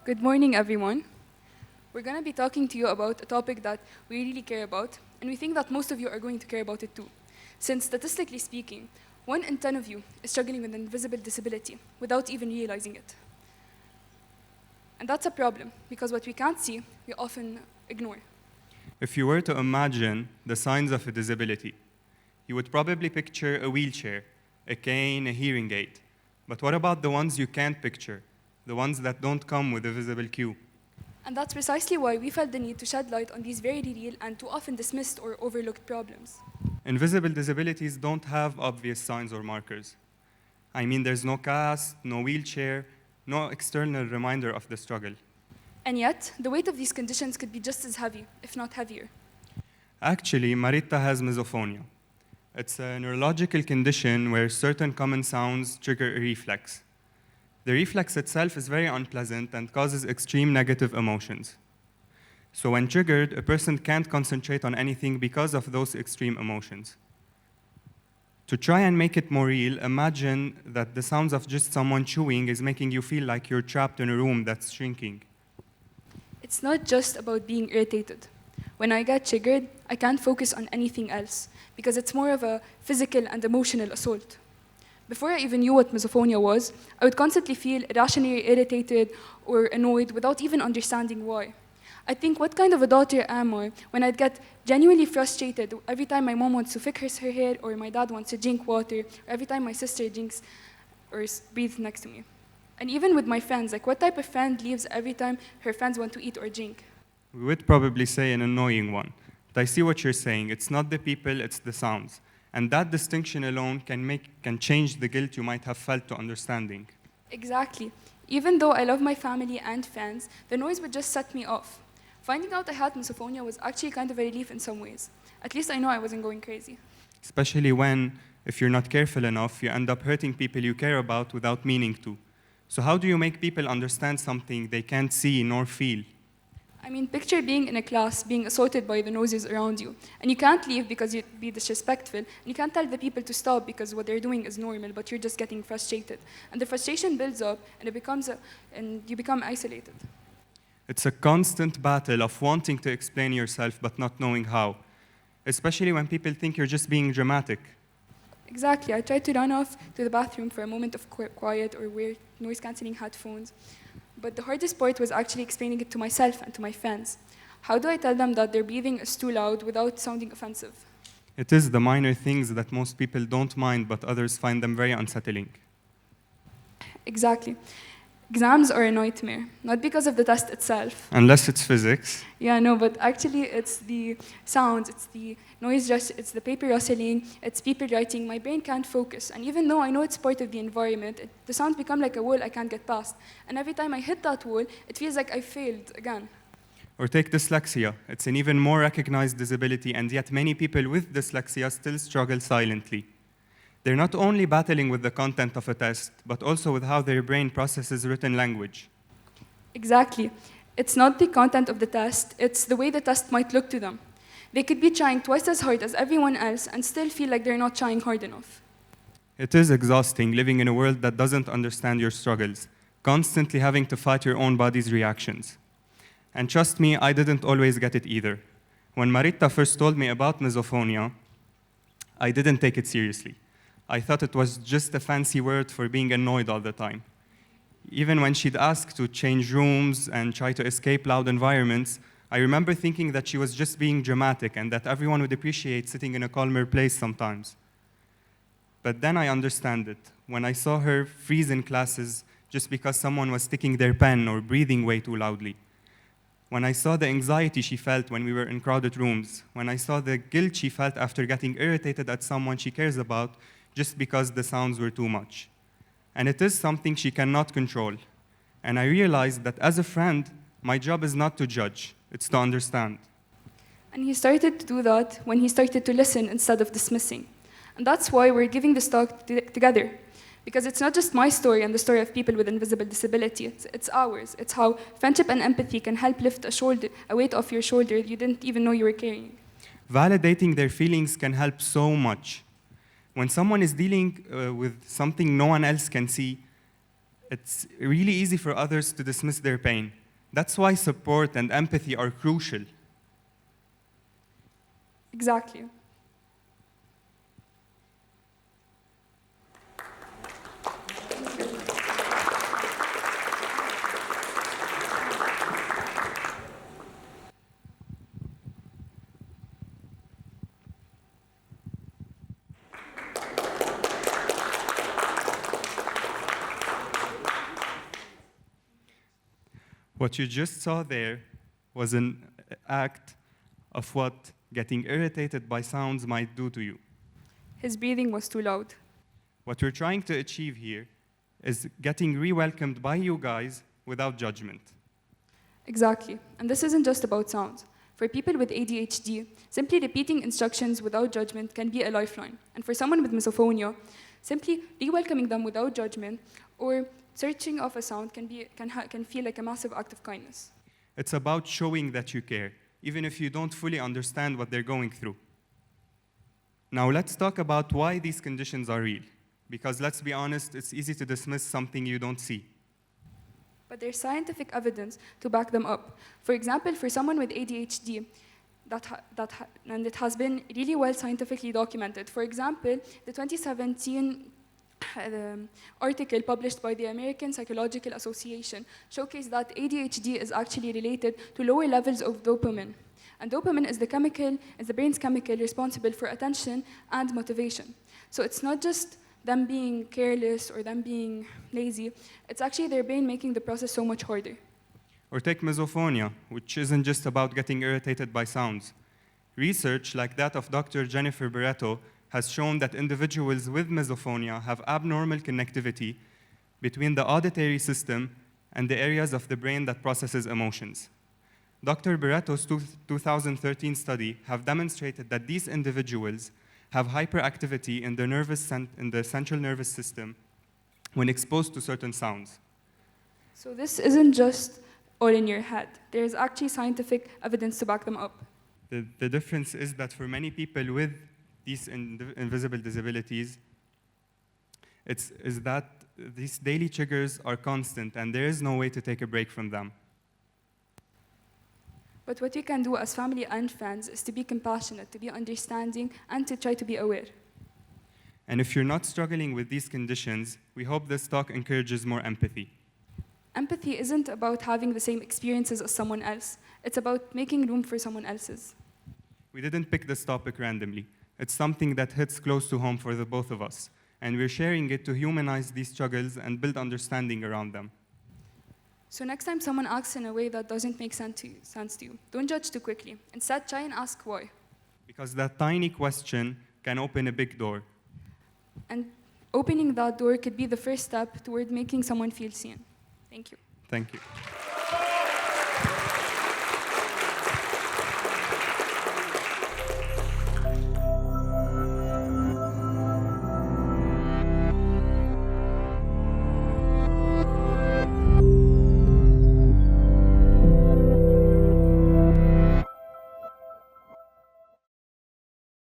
Good morning, everyone. We're going to be talking to you about a topic that we really care about, and we think that most of you are going to care about it too. Since statistically speaking, 1 in 10 of you is struggling with an invisible disability without even realizing it. And that's a problem, because what we can't see, we often ignore. If you were to imagine the signs of a disability, you would probably picture a wheelchair, a cane, a hearing aid. But what about the ones you can't picture, the ones that don't come with a visible cue? And that's precisely why we felt the need to shed light on these very real and too often dismissed or overlooked problems. Invisible disabilities don't have obvious signs or markers. I mean, there's no cast, no wheelchair, no external reminder of the struggle. And yet, the weight of these conditions could be just as heavy, if not heavier. Actually, Marita has misophonia. It's a neurological condition where certain common sounds trigger a reflex. The reflex itself is very unpleasant and causes extreme negative emotions. So when triggered, a person can't concentrate on anything because of those extreme emotions. To try and make it more real, imagine that the sounds of just someone chewing is making you feel like you're trapped in a room that's shrinking. It's not just about being irritated. When I get triggered, I can't focus on anything else because it's more of a physical and emotional assault. Before I even knew what misophonia was, I would constantly feel irrationally irritated or annoyed without even understanding why. I think, what kind of a daughter am I when I'd get genuinely frustrated every time my mom wants to fix her hair or my dad wants to drink water, or every time my sister drinks or breathes next to me. And even with my friends, like what type of friend leaves every time her friends want to eat or drink? We would probably say an annoying one. But I see what you're saying. It's not the people, it's the sounds. And that distinction alone can change the guilt you might have felt to understanding. Exactly. Even though I love my family and friends, the noise would just set me off. Finding out I had misophonia was actually kind of a relief in some ways. At least I know I wasn't going crazy. Especially when, if you're not careful enough, you end up hurting people you care about without meaning to. So how do you make people understand something they can't see nor feel? I mean, picture being in a class, being assaulted by the noises around you, and you can't leave because you'd be disrespectful, and you can't tell the people to stop because what they're doing is normal, but you're just getting frustrated. And the frustration builds up, and and you become isolated. It's a constant battle of wanting to explain yourself but not knowing how, especially when people think you're just being dramatic. Exactly. I tried to run off to the bathroom for a moment of quiet or wear noise-canceling headphones. But the hardest part was actually explaining it to myself and to my friends. How do I tell them that their breathing is too loud without sounding offensive? It is the minor things that most people don't mind, but others find them very unsettling. Exactly. Exams are a nightmare, not because of the test itself. Unless it's physics. Yeah, no, but actually it's the sounds, it's the noise, it's the paper rustling, it's people writing. My brain can't focus. And even though I know it's part of the environment, the sounds become like a wall I can't get past. And every time I hit that wall, it feels like I failed again. Or take dyslexia. It's an even more recognized disability, and yet many people with dyslexia still struggle silently. They're not only battling with the content of a test, but also with how their brain processes written language. Exactly. It's not the content of the test, it's the way the test might look to them. They could be trying twice as hard as everyone else and still feel like they're not trying hard enough. It is exhausting living in a world that doesn't understand your struggles, constantly having to fight your own body's reactions. And trust me, I didn't always get it either. When Marita first told me about misophonia, I didn't take it seriously. I thought it was just a fancy word for being annoyed all the time. Even when she'd ask to change rooms and try to escape loud environments, I remember thinking that she was just being dramatic and that everyone would appreciate sitting in a calmer place sometimes. But then I understand it. When I saw her freeze in classes just because someone was sticking their pen or breathing way too loudly. When I saw the anxiety she felt when we were in crowded rooms. When I saw the guilt she felt after getting irritated at someone she cares about just because the sounds were too much. And it is something she cannot control. And I realized that as a friend, my job is not to judge, it's to understand. And he started to do that when he started to listen instead of dismissing. And that's why we're giving this talk together. Because it's not just my story and the story of people with invisible disability, it's ours. It's how friendship and empathy can help lift a weight off your shoulder you didn't even know you were carrying. Validating their feelings can help so much. When someone is dealing with something no one else can see, It's really easy for others to dismiss their pain. That's why support and empathy are crucial. Exactly. What you just saw there was an act of what getting irritated by sounds might do to you. His breathing was too loud. What we're trying to achieve here is getting re-welcomed by you guys without judgment. Exactly. And this isn't just about sounds. For people with ADHD, simply repeating instructions without judgment can be a lifeline. And for someone with misophonia, simply re-welcoming them without judgment or searching off a sound can feel like a massive act of kindness. It's about showing that you care, even if you don't fully understand what they're going through. Now let's talk about why these conditions are real. Because let's be honest, it's easy to dismiss something you don't see. But there's scientific evidence to back them up. For example, for someone with ADHD, and it has been really well scientifically documented. For example, the 2017 article published by the American Psychological Association showcased that ADHD is actually related to lower levels of dopamine. And dopamine is the brain's chemical responsible for attention and motivation. So it's not just them being careless or them being lazy, it's actually their brain making the process so much harder. Or take misophonia, which isn't just about getting irritated by sounds. Research like that of Dr. Jennifer Barreto has shown that individuals with misophonia have abnormal connectivity between the auditory system and the areas of the brain that processes emotions. Dr. Barreto's 2013 study have demonstrated that these individuals have hyperactivity in the central nervous system when exposed to certain sounds. So this isn't just all in your head. There's actually scientific evidence to back them up. The difference is that for many people with these invisible disabilities, is that these daily triggers are constant and there is no way to take a break from them. But what we can do as family and friends is to be compassionate, to be understanding, and to try to be aware. And if you're not struggling with these conditions, we hope this talk encourages more empathy. Empathy isn't about having the same experiences as someone else. It's about making room for someone else's. We didn't pick this topic randomly. It's something that hits close to home for the both of us. And we're sharing it to humanize these struggles and build understanding around them. So next time someone acts in a way that doesn't make sense to you, don't judge too quickly. Instead, try and ask why. Because that tiny question can open a big door. And opening that door could be the first step toward making someone feel seen. Thank you. Thank you.